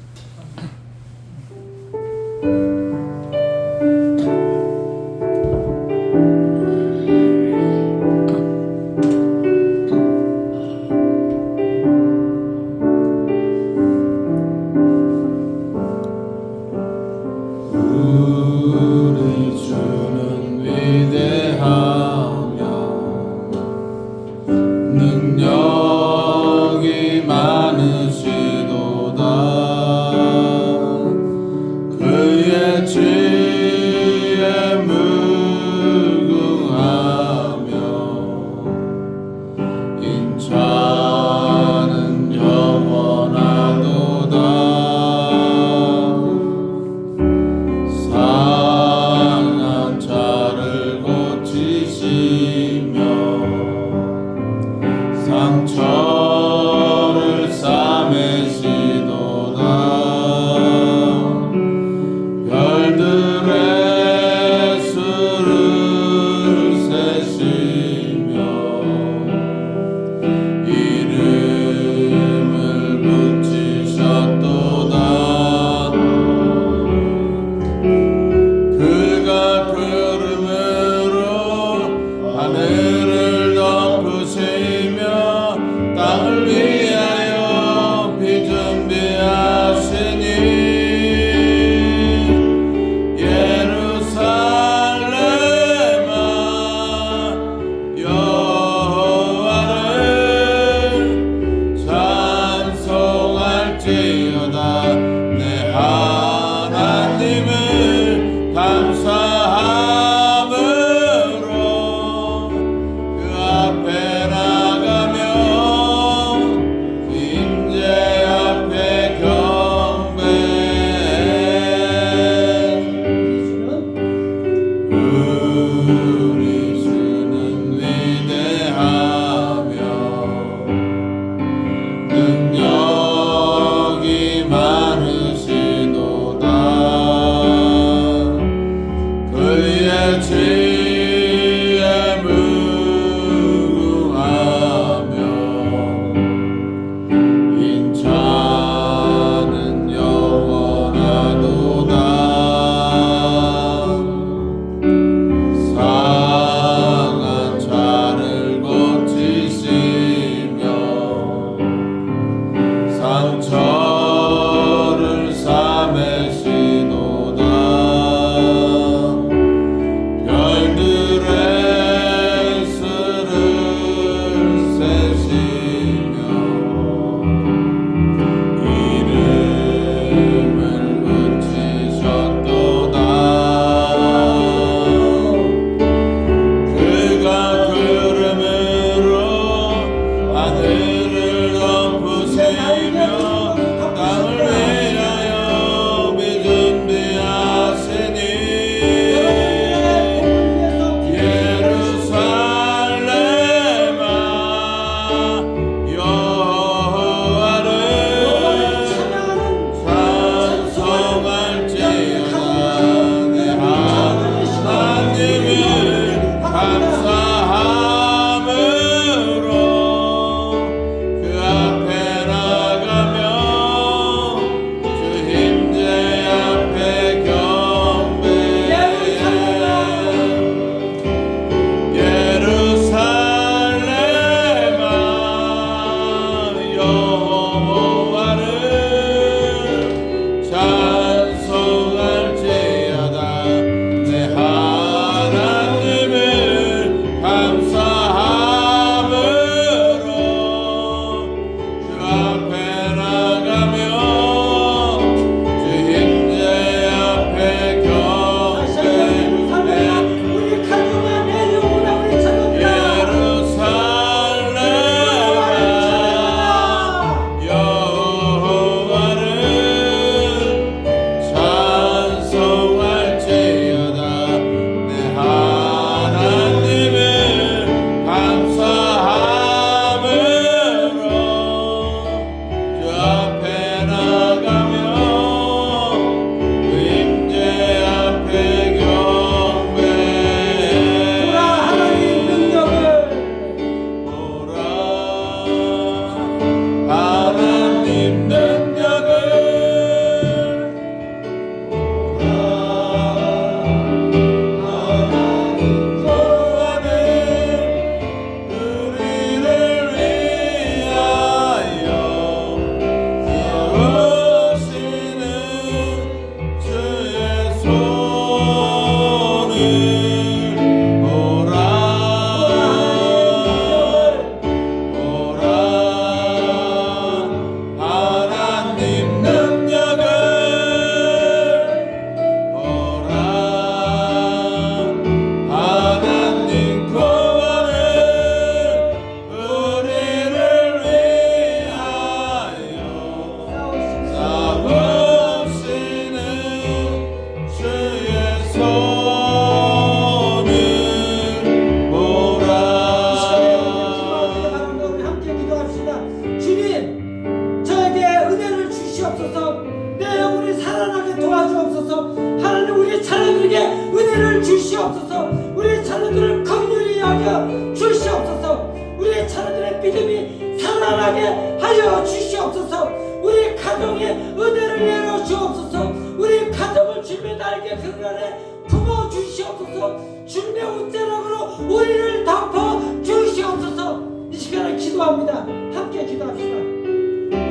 살아나게 도와주옵소서. 하나님 우리 자녀들에게 은혜를 주시옵소서. 우리 자녀들을 긍휼히 여겨 주시옵소서. 우리 자녀들의 믿음이 살아나게 하여 주시옵소서. 우리 가정에 은혜를 내려 주옵소서. 우리 가정을 주님의 날개 그늘 아래 품어 주시옵소서. 주님의 옷자락으로 우리를 덮어 주시옵소서. 이 시간에 기도합니다. 함께 기도합시다.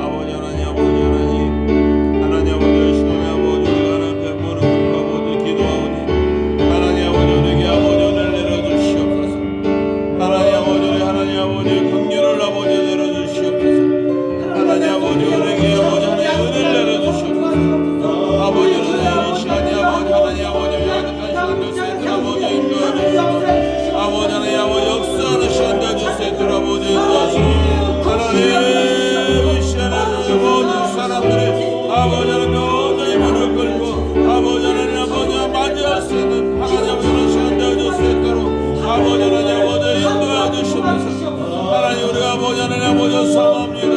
아버지 하나님 아버지 하나님 하나님 아버지 시간에 아버지 우리가 하나님 뵙보는 것과 아버지 기도하오니 하나님 아버지 우리에게 아버지 은혜를 내려주시옵소서. 하나님 아버지 우리 하나님 아버지 긍휼을 아버지 내려주시옵소서. 하나님 아버지 우리에게 아버지 하나님 은혜를 내려주시옵소서. 아버지 하나님 이 시간에 아버지 하나님 아버지 위하는 시간 될수 아버지 인도하시옵소서. 아버지 하나님 아버지 역사하는 시간 될수 있도록 아버지 인도하시옵소서. 하나님 이 시간에 모든 사람들이 아버지 하나님 모든 무릎 꿇고 아버지 하나님 아버지 맞이할 수 있는 하나님 아버지 시간 될수 있도록 아버지 하나님 아버지 인도해 주시옵소서. 하나님 우리 아버지 하나님 아버지 사랑합니다.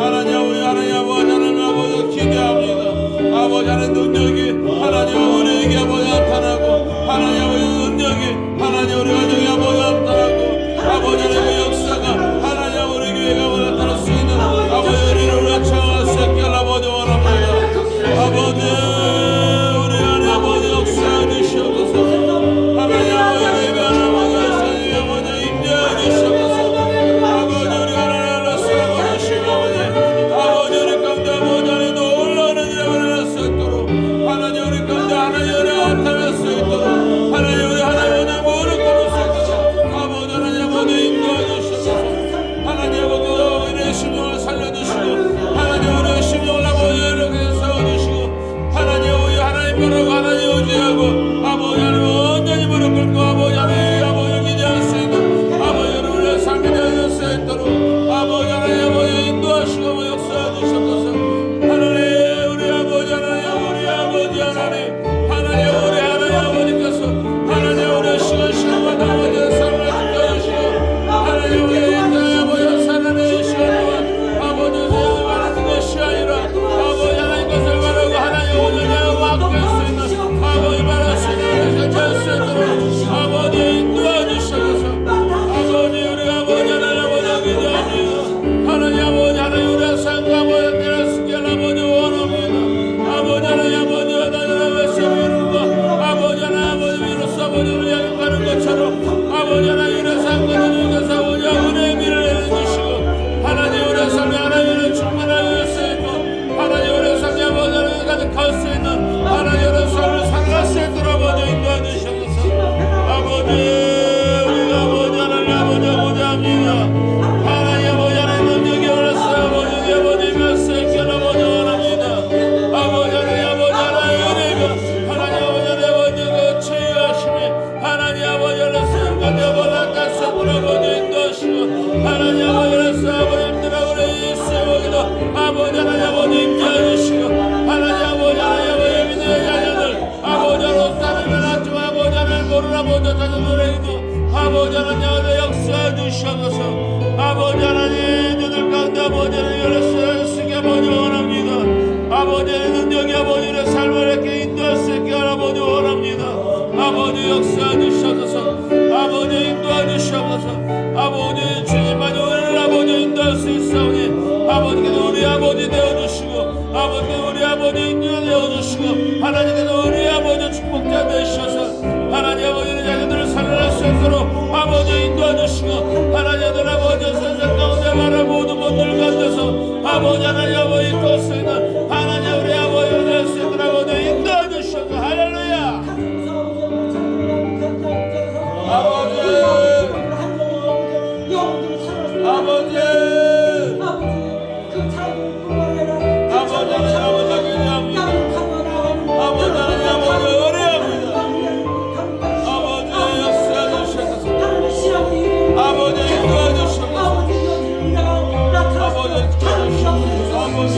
하나님 아버지 하나님 아버지 하나님 아버지 기대합니다. 아버지 하나님 능력이 하나님 우리에게 아버지 나타나고 하나님 아버지 능력이 하나님 우리 가정에 아버지 나타나고 아버지 하나님의 역사가 하나님 우리 교회가 나타날 수 있는 아버지 우리를 우리가 청할 수 있게 아버지 원합니다. 아버지 우리 하나님 아버지 역사해 주시옵소서. 하나님 아버지 예배하는 아버지 아버지 임재해 주시옵소서. 아버지 우리 하나님을 사랑해 주시고 아버지 우리 가운데 아버지 하나님 놀라는 일을 할 수 있도록 하나님 우리 가운데 하나님을 나타낼 수 있도록 하나님 우리 하나님의 무릎 꿇을 수 있도록 아버지 하나님 아버지 인도해 주시옵소서. 하나님 아버지 우리의 심령을 살려주시고 하나님 우리의 심령을 아버지 이렇게 세워주시고 하나님 우리 하나님 바라고 하나님 의지하고 아버지 하나님 온전히 무릎 꿇고 아버지 하나님 아버지 기대할 수 있는 아버지 우리의 삶이 되어질 수 있도록 아버지 하나님 아버지 인도하시고 역사해 주시옵소서. 하나님 우리 아버지 하나님 우리 아버지 하나님 하나님 우리 하나님 아버지께서 하나님 우리의 시간마다 아버지의 삶을 지켜주시고 하나님 우리의 인생의 아버지 살아내는 시간 동안 아버지 세상을 바라는 것이 아니라 아버지 하나님 것을 바라고 하나님 오늘 내가 맡길 수 있는 아버지 바랄 수 있는 것을 될수 있도록 아버지 인도해 주시옵소서. 아버지 우리 아버지 하나님 아버지 기도합니다. 하나님 아버지 하나님 우리의 삶과 아버지 때를 쓰게 아버지 원합니다. 아버지 하나님 아버지 하나님 외쳐 이루고 아버지 하나님 아버지 위로서 아버지 우리 향해 가는 것처럼 아버지 하나님 우리의 삶과 주님께서 아버지 은혜의 미를 내려주시고 하나님 우리의 삶이 하나님을 충만하게 쓰이고 하나님 우리의 삶이 아버지 하나님 가득할 수 있는 하나님 우리의 삶을 살아갈 수 있도록 아버지 인도해 주시옵소서. 아버지 우리가 아버지 하나님 아버지 합니다. 하나님 아버지 하나님 능력이 올랐어요. 아버지 아버지 말씀께 아버지 원합니다. 아버지 하나님 아버지 하나님 은혜가 하나님 아버지 하나님 그 치유하심이 하나님 아버지 하나님 가운데 아버지 나타날 수 있도록 아버지 인도하시고 하나님 아버지 하나님 아버지들아 우리 세워기도 아버지 하나님 아버지 임재해 주시고 하나님 아버지 하나님 믿는 자녀들 아버지 하나님 따르면 하지만 아버지 하나님 모르는 아버지 자녀들에게도 아버지 하나님 역사해 주시옵소서. 아버지 하나님 저들 가운데 아버지 하나님 쓰게 아버지 원합니다. 아버지 능력이 아버지의 삶을 이렇게 인도할 수 있게 아버지 원합니다. 아버지 역사해 주시옵소서. 아버지 인도해 주시옵소서. 아버지 주님만이 우리를 아버지 인도할 수 있사오니 아버지께서 우리 아버지 되어주시고 아버지께서 우리 아버지 인도해 되어주시고 하나님께서 우리 아버지 축복자 되시어서 하나님 아버지의 자녀들을 살아날 수 있도록 아버지 인도해 주시고 하나님들 아버지 세상 가운데 말할 모든 분들 가운데서 아버지 하나님 아버지 있을 수 있는 하나님 우리 아버지가 될 수 있도록 아버지 인도해 주시옵소서. 할렐루야. 아버지 아버지 아버지 아버지 기도합니다. 아버지 아버지 의뢰합니다. 아버지 역사해 주시옵소서. 아버지 인도해 주시옵소서. 아버지 찾으시옵소서. 아버지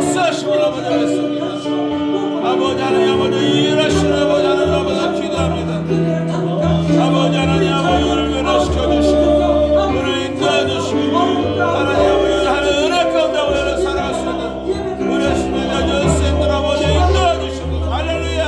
역사하심을 아버지 믿습니다. 아버지 하나님 아버지 일하시는 아버지 하나님 아버지 기도합니다. 아버지 하나님 아버지를 변화시켜 주시고 우리를 인도해 주시고 하나님 아버지 하나님 은혜 가운데 우리를 살아갈 수 있는 우리의 신뢰자 연세들 아버지 인도해 주시고 할렐루야.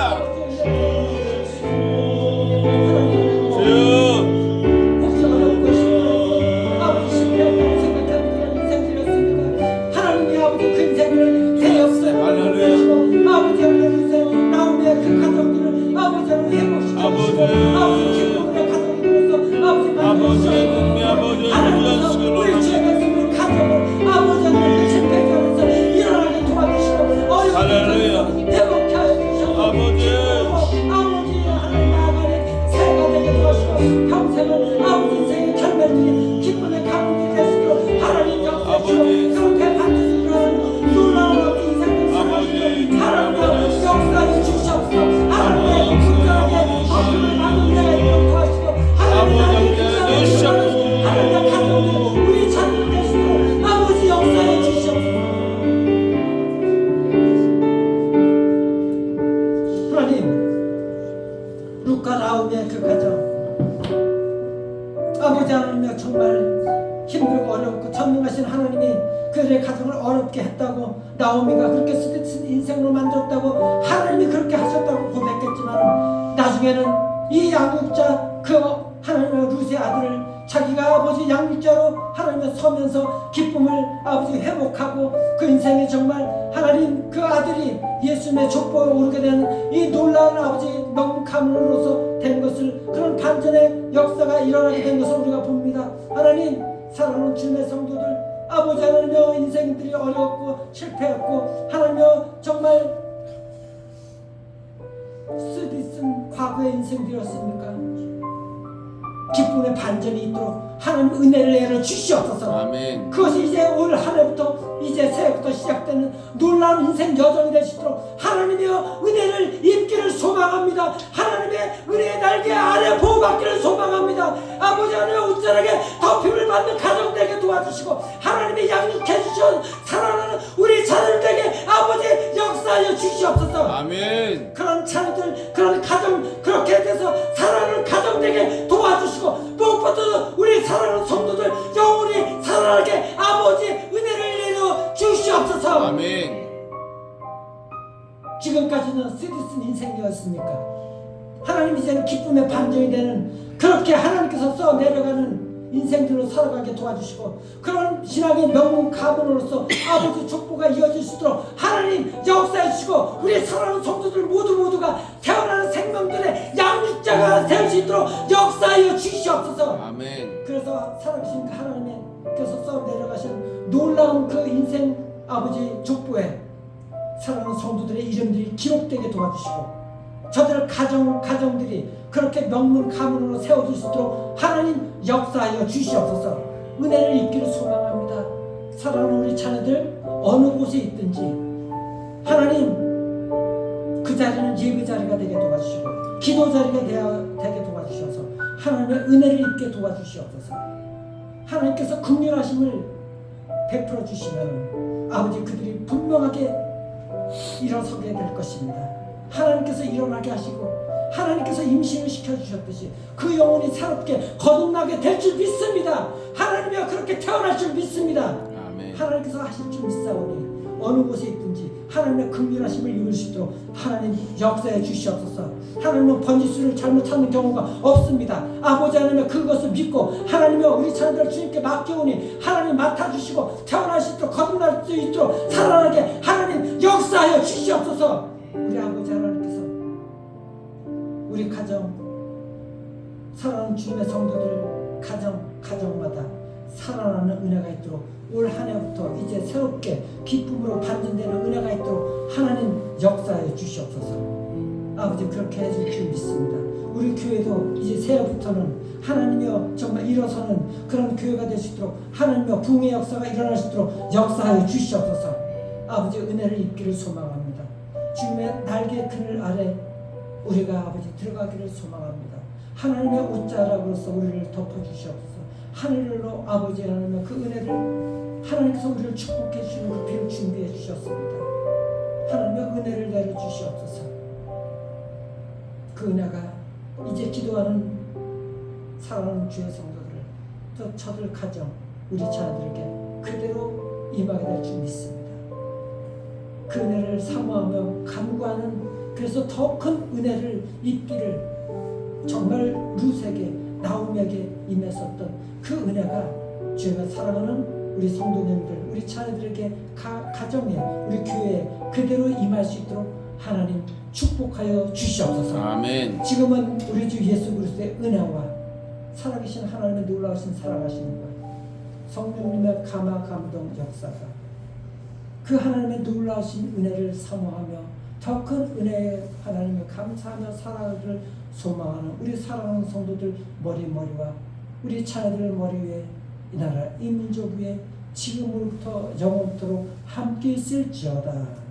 혹시 어렵고 싶고 아버지 실패했다고 생각하는 그런 인생들이었습니까? 하나님이 아버지 그 인생을 대역사로 만들어주시고 아버지 하나님 나오미의 그 가정들을 아버지 하나님 회복시켜주시고 아버지 기쁨의 가정으로서 아버지 만들어주시고 하나님께서 우리 주의 백성의 가정을 아버지 하나님 그 실패하지 않아서 일어나게 도와주시고 어려운 회복해 주셔서 아버지 하나님 나아가는 새가 되게 도와주시고 평생을 아버지 인생의 결말들이 기쁨의 가문이 될 수 있도록 하나님 역사하시고 그렇게 반드시 일어나는 놀라운 아버지 인생을 살아주시고 하나님 역사해 주시옵소서. 하나님의 분명하게 거듭을 받는 자가 있도록 도와주시고 하나님의 분명하게 하나님의 가정들 우리 자녀를 될 수 있도록 아버지 역사해 주시옵소서. 하나님 루카 나오미의 그 가정 아버지 하나님이여 정말 힘들고 어렵고 전능하신 하나님이 그들의 가정을 어렵게 했다고 나오미가 그렇게 스트레스 인생으로 만들었다고 하나님이 그렇게 하셨다고 고백했지만 나중에는 이 양육자 그 하나님의 루스의 아들을 자기가 아버지 양육자로 하나님의 서면서 기쁨을 아버지 회복하고 그 인생에 정말 하나님 그 아들이 예수님의 족보에 오르게 되는 이 놀라운 아버지 명가문으로서 된 것을 그런 반전의 역사가 일어나게 된 것을 우리가 봅니다. 하나님 사랑하는 주님의 성도들 아버지 하나님여 인생들이 어렵고 실패했고 하나님여 정말 쓰디쓴 과거의 인생들이었습니까? 기쁨의 반전이 있도록 하나님 은혜를 내려 주시옵소서. 아멘. 그것이 이제 올 한 해부터 이제 새해부터 시작되는 놀라운 인생 여정이 될 수 있도록 하나님의 은혜를 입기를 소망합니다. 하나님의 은혜의 날개 아래 보호받기를 소망합니다. 아버지 하나님 온전하게 덮임을 받는 가정 되게 도와주시고 하나님의 양육해 주신 사랑하는 우리 자녀들에게 아버지 역사하여 주시옵소서. 아멘. 그런 자녀들 그런 가정 그렇게 돼서 사랑하는 가정 되게 도와주시고 무엇보다도 우리 사랑하는 성도들 영원히 살아나게 아버지 은혜를 내려 주시옵소서. 아멘. 지금까지는 쓰디쓴 인생이었습니까? 하나님 이제는 기쁨의 반전이 되는 그렇게 하나님께서 써 내려가는 인생들로 살아가게 도와주시고 그런 신앙의 명문 가문으로서 아버지 족보가 이어질 수 있도록 하나님 역사해 주시고 우리 사랑하는 성도들 모두가 태어나는 생명들의 양육자가 될 수 있도록 역사하여 주시옵소서. 아멘. 그래서 살아계신 그 하나님께서 써 내려가신 놀라운 그 인생 아버지 족보에 사랑하는 성도들의 이름들이 기록되게 도와주시고 저들 가정들이 그렇게 명문 가문으로 세워질 수 있도록 하나님 역사하여 주시옵소서. 은혜를 입기를 소망합니다. 사랑하는 우리 자녀들 어느 곳에 있든지 하나님 그 자리는 예배 자리가 되게 도와주시고 기도 자리가 되게 도와주셔서 하나님의 은혜를 입게 도와주시옵소서. 하나님께서 긍휼하심을 베풀어 주시면 아버지 그들이 분명하게 일어서게 될 것입니다. 하나님께서 일어나게 하시고 하나님께서 임신을 시켜주셨듯이 그 영혼이 새롭게 거듭나게 될 줄 믿습니다. 하나님이여 그렇게 태어날 줄 믿습니다. 아멘. 하나님께서 하실 줄 믿사오니 어느 곳에 있든지 하나님의 긍휼하심을 입을 수 있도록 하나님 역사해 주시옵소서. 하나님은 번지수를 잘못 찾는 경우가 없습니다. 아버지 하나님의 그것을 믿고 하나님이여 우리 자녀들을 주님께 맡기오니 하나님 맡아주시고 태어날 수 있도록 거듭날 수 있도록 살아나게 하나님 역사하여 주시옵소서. 우리 아버지 하나님께서 우리 가정 사랑하는 주님의 성도들 가정마다 살아나는 은혜가 있도록 올 한 해부터 이제 새롭게 기쁨으로 반전되는 은혜가 있도록 하나님 역사해 주시옵소서. 아버지 그렇게 해줄 줄 믿습니다. 우리 교회도 이제 새해부터는 하나님이여 정말 일어서는 그런 교회가 될 수 있도록 하나님이여 부흥의 역사가 일어날 수 있도록 역사하여 주시옵소서. 아버지 은혜를 입기를 소망합니다. 주님의 날개 그늘 아래 우리가 아버지 들어가기를 소망합니다. 하나님의 옷자락으로서 우리를 덮어주시옵소서. 하늘로 아버지 하나님의 그 은혜를 하나님께서 우리를 축복해 주시는 그 비를 준비해 주셨습니다. 하나님의 은혜를 내려주시옵소서. 그 은혜가 이제 기도하는 사랑하는 주의 성도들, 또 저들 가정, 우리 자녀들에게 그대로 임하게 될 줄 믿습니다. 그 은혜를 사모하며 간구하는, 그래서 더 큰 은혜를 입기를 정말 루세에게, 나오미에게 임했었던 그 은혜가 주님의 사랑하는 우리 성도님들, 우리 자녀들에게 가정에, 우리 교회에 그대로 임할 수 있도록 하나님 축복하여 주시옵소서. 아멘. 지금은 우리 주 예수 그리스도의 은혜와 살아계신 하나님의 놀라우신 사랑하심과 성령님의 감화 감동 역사가 그 하나님의 놀라우신 은혜를 사모하며 더 큰 은혜에 하나님을 감사하며 살아가기를 소망하는 우리 사랑하는 성도들 머리와 우리 자녀들 머리 위에 이 나라 이 민족 위에 지금으로부터 영원토록 함께 있을지어다.